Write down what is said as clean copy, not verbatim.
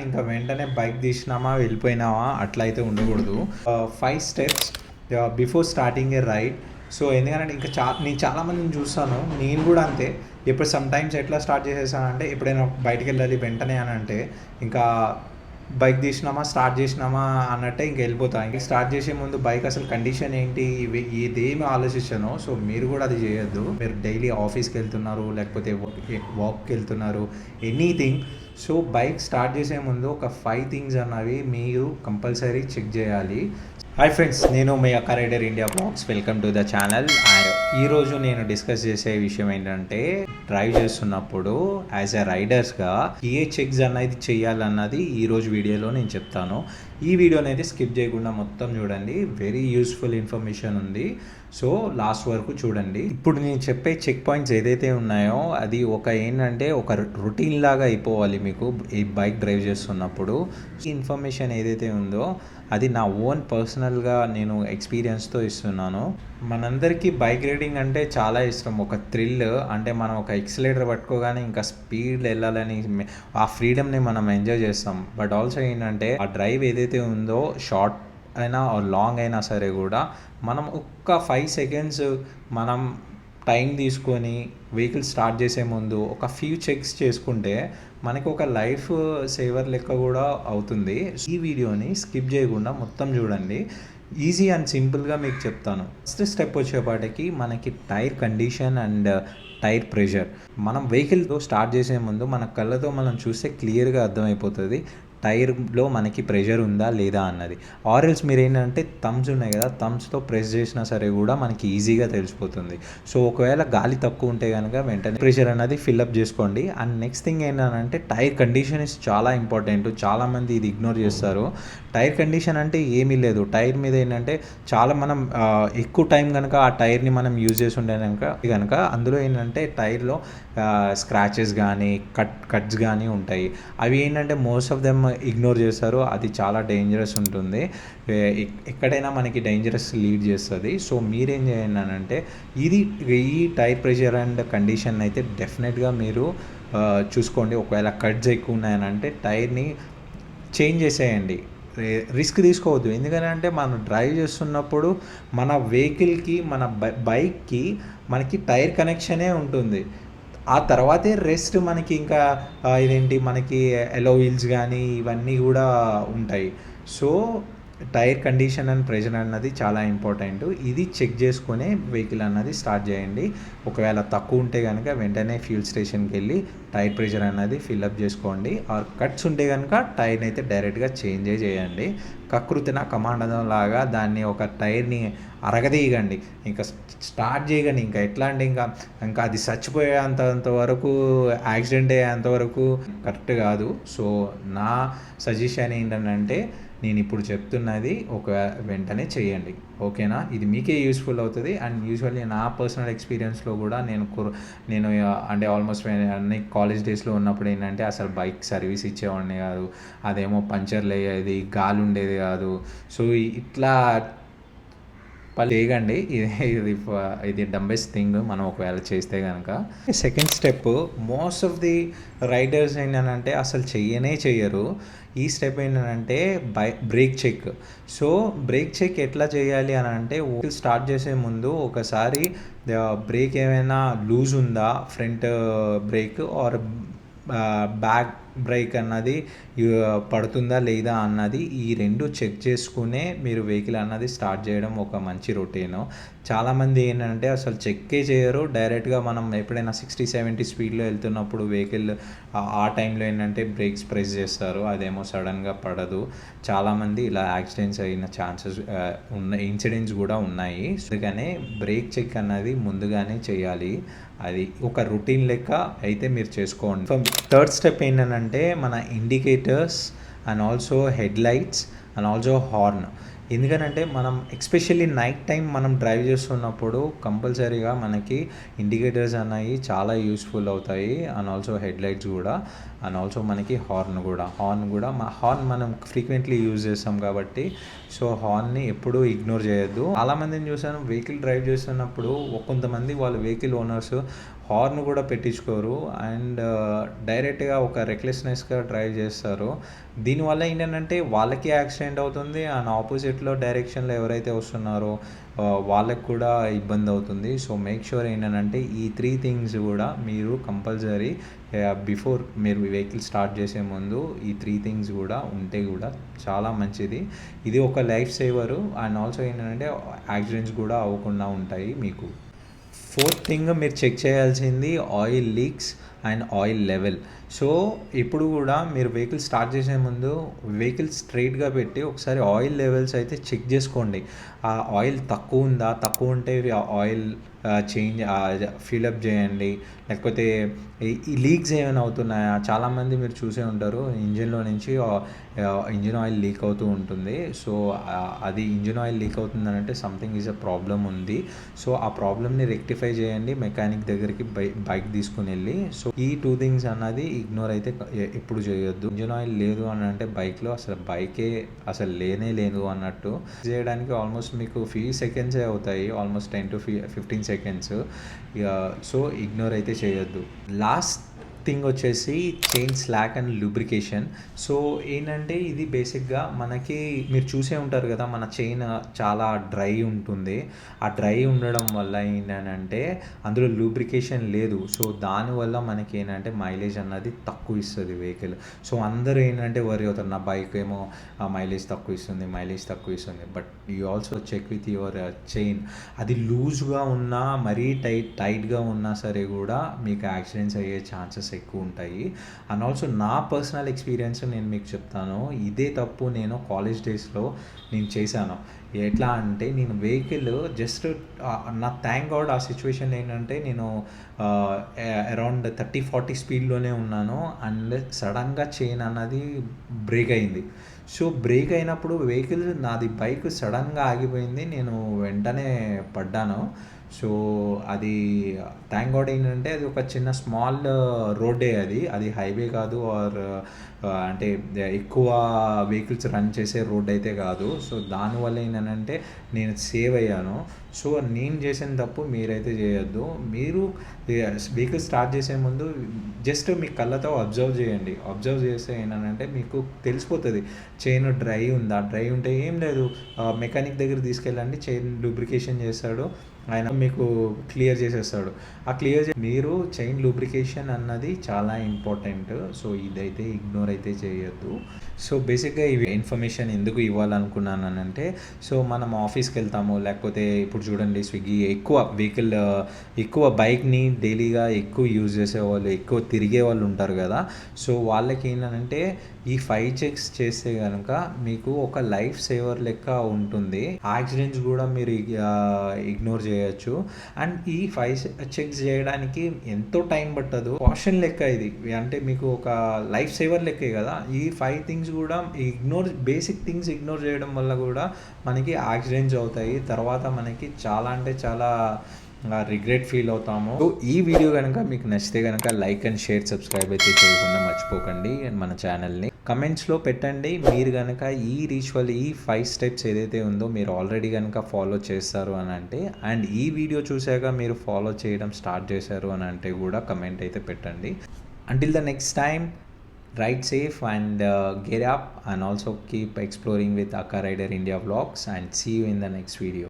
ఇంకా వెంటనే బైక్ తీసినామా వెళ్ళిపోయినామా అట్లా అయితే ఉండకూడదు. 5 స్టెప్స్ బిఫోర్ స్టార్టింగ్ ఏ రైడ్. సో ఎందుకంటే ఇంకా నేను చాలామందిని చూస్తాను, నేను కూడా అంతే. ఇప్పుడు సమ్ టైమ్స్ ఎట్లా స్టార్ట్ చేసేసానంటే, ఎప్పుడైనా బయటికి వెళ్ళాలి వెంటనే అని అంటే ఇంకా బైక్ తీసినామా స్టార్ట్ చేసినామా అన్నట్టే ఇంక వెళ్ళిపోతా. ఇంక స్టార్ట్ చేసే ముందు బైక్ అసలు కండిషన్ ఏంటి ఇదేమి ఆలోచించాను. సో మీరు కూడా అది చేయొద్దు. మీరు డైలీ ఆఫీస్కి వెళ్తున్నారు, లేకపోతే వాక్కి వెళ్తున్నారు, ఎనీథింగ్. సో బైక్ స్టార్ట్ చేసే ముందు ఒక 5 థింగ్స్ అన్నవి మీరు కంపల్సరీ చెక్ చేయాలి. హాయ్ ఫ్రెండ్స్, నేను మీ అక్క rider India blogs. Welcome to the channel. ఈరోజు నేను డిస్కస్ చేసే విషయం ఏంటంటే, డ్రైవ్ చేస్తున్నప్పుడు యాజ్ ఎ రైడర్స్గా ఏ చెక్స్ అనేది చేయాలన్నది ఈరోజు వీడియోలో నేను చెప్తాను. ఈ వీడియోని అయితే స్కిప్ చేయకుండా మొత్తం చూడండి. వెరీ యూస్ఫుల్ ఇన్ఫర్మేషన్ ఉంది. సో లాస్ట్ వరకు చూడండి. ఇప్పుడు నేను చెప్పే చెక్ పాయింట్స్ ఏదైతే ఉన్నాయో అది ఏంటంటే ఒక రొటీన్ లాగా అయిపోవాలి మీకు ఈ బైక్ డ్రైవ్ చేస్తున్నప్పుడు. ఈ ఇన్ఫర్మేషన్ ఏదైతే ఉందో అది నా ఓన్ పర్సనల్గా నేను ఎక్స్పీరియన్స్తో ఇస్తున్నాను. మనందరికీ బైక్ రైడింగ్ అంటే చాలా ఇష్టం. ఒక థ్రిల్ అంటే మనం ఒక ఎక్సిలేటర్ పట్టుకోగానే ఇంకా స్పీడ్ వెళ్ళాలని ఆ ఫ్రీడమ్ని మనం ఎంజాయ్ చేస్తాం. బట్ ఆల్సో ఏంటంటే ఆ డ్రైవ్ ఏదైతే ఉందో షార్ట్ అయినా లాంగ్ అయినా సరే కూడా మనం ఒక్క 5 సెకండ్స్ మనం టైం తీసుకొని వెహికల్ స్టార్ట్ చేసే ముందు ఒక ఫ్యూ చెక్స్ చేసుకుంటే మనకి ఒక లైఫ్ సేవర్ లెక్క కూడా అవుతుంది. ఈ వీడియోని స్కిప్ చేయకుండా మొత్తం చూడండి. ఈజీ అండ్ సింపుల్గా మీకు చెప్తాను. ఫస్ట్ స్టెప్ వచ్చేపాటికి మనకి tyre condition and tyre pressure. మనం వెహికల్తో స్టార్ట్ చేసే ముందు మన కళ్ళతో మనం చూస్తే క్లియర్గా అర్థమైపోతుంది టైర్లో మనకి ప్రెషర్ ఉందా లేదా అన్నది. ఆరెల్స్ మీరు ఏంటంటే థమ్స్ ఉన్నాయి కదా, థమ్స్తో ప్రెస్ చేసినా సరే కూడా మనకి ఈజీగా తెలిసిపోతుంది. సో ఒకవేళ గాలి తక్కువ ఉంటే కనుక వెంటనే ప్రెషర్ అనేది ఫిల్అప్ చేసుకోండి. అండ్ నెక్స్ట్ థింగ్ ఏంటంటే టైర్ కండిషన్ ఇస్ చాలా ఇంపార్టెంట్. చాలామంది ఇది ఇగ్నోర్ చేస్తారు. టైర్ కండిషన్ అంటే ఏమీ లేదు. టైర్ మీద ఏంటంటే చాలా మనం ఎక్కువ టైం కనుక ఆ టైర్ని మనం యూజ్ చేసి ఉంటే కనుక అందులో ఏంటంటే టైర్లో స్క్రాచెస్ కానీ కట్స్ కానీ ఉంటాయి. అవి ఏంటంటే మోస్ట్ ఆఫ్ దెమ్ ఇగ్నోర్ చేస్తారు. అది చాలా డేంజరస్ ఉంటుంది. ఎక్కడైనా మనకి డేంజరస్ లీడ్ చేస్తుంది. సో మీరేం చేయండి అంటే ఈ టైర్ ప్రెషర్ అండ్ కండిషన్ అయితే డెఫినెట్గా మీరు చూసుకోండి. ఒకవేళ కట్స్ ఎక్కువ ఉన్నాయనంటే టైర్ని చేంజ్ చేసేయండి. రిస్క్ తీసుకోవద్దు. ఎందుకంటే మనం డ్రైవ్ చేస్తున్నప్పుడు మన వెహికల్కి మన బైక్కి మనకి టైర్ కనెక్షనే ఉంటుంది. ఆ తర్వాతే రెస్ట్ మనకి ఇంకా ఇదేంటి మనకి ఎలో వీల్స్ కానీ ఇవన్నీ కూడా ఉంటాయి. So tyre condition and pressure అన్నది చాలా ఇంపార్టెంట్. ఇది చెక్ చేసుకునే వెహికల్ అన్నది స్టార్ట్ చేయండి. ఒకవేళ తక్కువ ఉంటే కనుక వెంటనే ఫ్యూల్ స్టేషన్కి వెళ్ళి టైర్ ప్రెషర్ అన్నది ఫిల్అప్ చేసుకోండి. ఆర్ కట్స్ ఉంటే కనుక టైర్ని అయితే డైరెక్ట్గా చేంజ్ చేయండి. కకృతిన కమాండడం లాగా దాన్ని ఒక టైర్ని అరగదీయగండి, ఇంకా స్టార్ట్ చేయగండి. ఇంకా ఎట్లా అంటే ఇంకా అది చచ్చిపోయేంత వరకు, యాక్సిడెంట్ అయ్యేంతవరకు కరెక్ట్ కాదు. సో నా సజెషన్ ఏంటంటే నేను ఇప్పుడు చెప్తున్నది వెంటనే చేయండి. ఓకేనా? ఇది మీకే యూస్ఫుల్ అవుతుంది. అండ్ యూజువల్లీ నా పర్సనల్ ఎక్స్పీరియన్స్లో కూడా నేను అంటే ఆల్మోస్ట్ అన్ని కాలేజ్ డేస్లో ఉన్నప్పుడు ఏంటంటే అసలు బైక్ సర్వీస్ ఇచ్చేవాడిని కాదు. అదేమో పంచర్లు అయ్యేది, గాలి ఉండేది కాదు. సో ఇట్లా చేయకండి. ఇది డంబెస్ట్ థింగ్ మనం ఒకవేళ చేస్తే కనుక. Second step most of the riders ఏంటంటే అసలు చెయ్యరు. ఈ స్టెప్ ఏంటంటే brake check. So brake check ఎట్లా చేయాలి అని అంటే స్టార్ట్ చేసే ముందు ఒకసారి బ్రేక్ ఏమైనా లూజ్ ఉందా, front brake are back break అన్నది పడుతుందా లేదా అన్నది ఈ రెండు చెక్ చేసుకునే మీరు వెహికల్ అన్నది స్టార్ట్ చేయడం ఒక మంచి రొటీను. చాలామంది ఏంటంటే అసలు చెక్కే చేయరు. డైరెక్ట్గా మనం ఎప్పుడైనా 60-70 స్పీడ్లో వెళ్తున్నప్పుడు వెహికల్ ఆ టైంలో ఏంటంటే బ్రేక్స్ ప్రెస్ చేస్తారు. అదేమో సడన్గా పడదు. చాలామంది ఇలా యాక్సిడెంట్స్ అయిన ఛాన్సెస్ ఇన్సిడెంట్స్ కూడా ఉన్నాయి. అందుకనే బ్రేక్ చెక్ అన్నది ముందుగానే చేయాలి. అది ఒక రొటీన్ లెక్క అయితే మీరు చేసుకోండి. థర్డ్ స్టెప్ ఏంటంటే మన indicators and also head lights and also horn. ఎందుకనంటే మనం ఎస్పెషల్లీ నైట్ టైం మనం డ్రైవ్ చేస్తున్నప్పుడు కంపల్సరీగా మనకి ఇండికేటర్స్ అనేవి చాలా యూస్ఫుల్ అవుతాయి. అండ్ ఆల్సో హెడ్ లైట్స్ కూడా, అండ్ ఆల్సో మనకి హార్న్ మనం ఫ్రీక్వెంట్లీ యూజ్ చేస్తాం కాబట్టి సో హార్న్ని ఎప్పుడూ ఇగ్నోర్ చేయొద్దు. చాలామందిని చూసాను వెహికల్ డ్రైవ్ చేస్తున్నప్పుడు కొంతమంది వాళ్ళ వెహికల్ ఓనర్స్ హార్న్ కూడా పెట్టించుకోరు అండ్ డైరెక్ట్గా ఒక రెక్లెస్నెస్గా డ్రైవ్ చేస్తారు. దీనివల్ల ఏంటంటే వాళ్ళకి యాక్సిడెంట్ అవుతుంది అండ్ ఆపోజిట్లో డైరెక్షన్లో ఎవరైతే వస్తున్నారో వాళ్ళకి కూడా ఇబ్బంది అవుతుంది. సో మేక్ షూర్ ఏంటంటే ఈ 3 థింగ్స్ కూడా మీరు కంపల్సరీ బిఫోర్ మీరు వెహికల్ స్టార్ట్ చేసే ముందు ఈ 3 థింగ్స్ కూడా ఉంటే కూడా చాలా మంచిది. ఇది ఒక లైఫ్ సేవరు అండ్ ఆల్సో ఏంటంటే యాక్సిడెంట్స్ కూడా అవ్వకుండా ఉంటాయి మీకు. 4th థింగ్ మీరు చెక్ చేయాల్సింది oil leaks and oil level. So ఇప్పుడు కూడా మీరు వెహికల్ స్టార్ట్ చేసే ముందు వెహికల్ స్ట్రైట్గా పెట్టి ఒకసారి ఆయిల్ లెవెల్స్ అయితే చెక్ చేసుకోండి. ఆ ఆయిల్ తక్కువ ఉందా, తక్కువ ఉంటే ఆయిల్ చేంజ్ ఫిల్అప్ చేయండి. లేకపోతే ఈ లీక్స్ ఏమైనా అవుతున్నాయా, చాలామంది మీరు చూసే ఉంటారు ఇంజిన్లో నుంచి ఇంజిన్ ఆయిల్ లీక్ అవుతూ ఉంటుంది. సో అది ఇంజిన్ ఆయిల్ లీక్ అవుతుందనంటే సంథింగ్ ఈజ్ అ ప్రాబ్లమ్ ఉంది. సో ఆ ప్రాబ్లమ్ని రెక్టిఫై చేయండి మెకానిక్ దగ్గరికి బైక్ తీసుకుని వెళ్ళి. సో ఈ 2 థింగ్స్ అన్నది ఇగ్నోర్ అయితే ఎప్పుడు చేయొద్దు. ఇంజిన్ ఆయిల్ లేదు అని అంటే బైక్లో అసలు బైకే అసలు లేనే లేదు అన్నట్టు చేయడానికి ఆల్మోస్ట్ మీకు ఫ్యూ సెకండ్సే అవుతాయి, almost 10 to 15 seconds. So ignore అయితే చేయొద్దు. లాస్ట్ థింగ్ వచ్చేసి chain slack and lubrication. So ఏంటంటే ఇది బేసిక్గా మనకి మీరు చూసే ఉంటారు కదా, మన చైన్ చాలా డ్రై ఉంటుంది. ఆ డ్రై ఉండడం వల్ల ఏంటంటే అందులో లూబ్రికేషన్ లేదు. సో దానివల్ల మనకి ఏంటంటే మైలేజ్ అన్నది తక్కువ ఇస్తుంది వెహికల్. సో అందరూ ఏంటంటే వరి అవుతారు, నా బైక్ ఏమో మైలేజ్ తక్కువ ఇస్తుంది. But you also check with your chain. అది లూజ్గా ఉన్నా మరీ టైట్గా ఉన్నా సరే కూడా మీకు యాక్సిడెంట్స్ అయ్యే ఛాన్సెస్ ఎక్కువ ఉంటాయి. అండ్ ఆల్సో నా పర్సనల్ ఎక్స్పీరియన్స్ నేను మీకు చెప్తాను. ఇదే తప్పు నేను కాలేజ్ డేస్లో నేను చేశాను. ఎట్లా అంటే నేను వెహికల్ జస్ట్ నా థ్యాంక్ గాడ్ ఆ సిచ్యువేషన్ ఏంటంటే నేను అరౌండ్ 30-40 స్పీడ్లోనే ఉన్నాను అండ్ సడన్గా చైన్ అన్నది బ్రేక్ అయింది. సో బ్రేక్ అయినప్పుడు వెహికల్ నాది బైక్ సడన్గా ఆగిపోయింది, నేను వెంటనే పడ్డాను. సో అది థ్యాంక్ గాడ్ ఏంటంటే అది ఒక చిన్న స్మాల్ రోడ్డే, అది హైవే కాదు ఆర్ అంటే ఎక్కువ వెహికల్స్ రన్ చేసే రోడ్ అయితే కాదు. సో దానివల్ల ఏంటంటే నేను సేవ్ అయ్యాను. సో నేను చేసిన తప్పు మీరైతే చేయొద్దు. మీరు వెహికల్ స్టార్ట్ చేసే ముందు జస్ట్ మీ కళ్ళతో అబ్జర్వ్ చేయండి. అబ్జర్వ్ చేస్తే ఏంటంటే మీకు తెలిసిపోతుంది చైన్ డ్రై ఉందా. డ్రై ఉంటే ఏం లేదు, మెకానిక్ దగ్గర తీసుకెళ్ళండి, చైన్ లూబ్రికేషన్ చేస్తాడు, ఆయన మీకు క్లియర్ చేసేస్తాడు. మీరు చైన్ లూబ్రికేషన్ అన్నది చాలా ఇంపార్టెంట్. సో ఇదైతే ఇగ్నోర్ అయితే చేయొద్దు. సో బేసిక్గా ఇవి ఇన్ఫర్మేషన్ ఎందుకు ఇవ్వాలనుకున్నాను అంటే, సో మనం ఆఫీస్కి వెళ్తాము, లేకపోతే ఇప్పుడు చూడండి స్విగ్గీ ఎక్కువ బైక్ని డైలీగా ఎక్కువ యూజ్ చేసేవాళ్ళు, ఎక్కువ తిరిగే వాళ్ళు ఉంటారు కదా. సో వాళ్ళకి ఏంటంటే ఈ 5 చెక్స్ చేస్తే కనుక మీకు ఒక లైఫ్ సేవర్ లెక్క ఉంటుంది. యాక్సిడెంట్స్ కూడా మీరు ఇగ్నోర్ చేయొచ్చు. అండ్ ఈ 5 చెక్స్ చేయడానికి ఎంతో టైం పట్టదు, కాషన్ లెక్క ఇది. అంటే మీకు ఒక లైఫ్ సేవర్ లెక్కే కదా. ఈ 5 థింగ్స్ కూడా బేసిక్ థింగ్స్ ఇగ్నోర్ చేయడం వల్ల కూడా మనకి యాక్సిడెంట్స్ అవుతాయి. తర్వాత మనకి చాలా అంటే చాలా రిగ్రెట్ ఫీల్ అవుతాము. సో ఈ వీడియో కనుక మీకు నచ్చితే కనుక లైక్ అండ్ షేర్, సబ్స్క్రైబ్ అయితే చేయకుండా మర్చిపోకండి మన ఛానల్ని. కమెంట్స్లో పెట్టండి మీరు కనుక ఈ 5 స్టెప్స్ ఏదైతే ఉందో మీరు ఆల్రెడీ కనుక ఫాలో చేస్తారు అని అంటే, అండ్ ఈ వీడియో చూసాక మీరు ఫాలో చేయడం స్టార్ట్ చేశారు అని అంటే కూడా కమెంట్ అయితే పెట్టండి. Until the next time, ride safe and get up, and also keep exploring with Akka Rider India vlogs, and see you in the next video.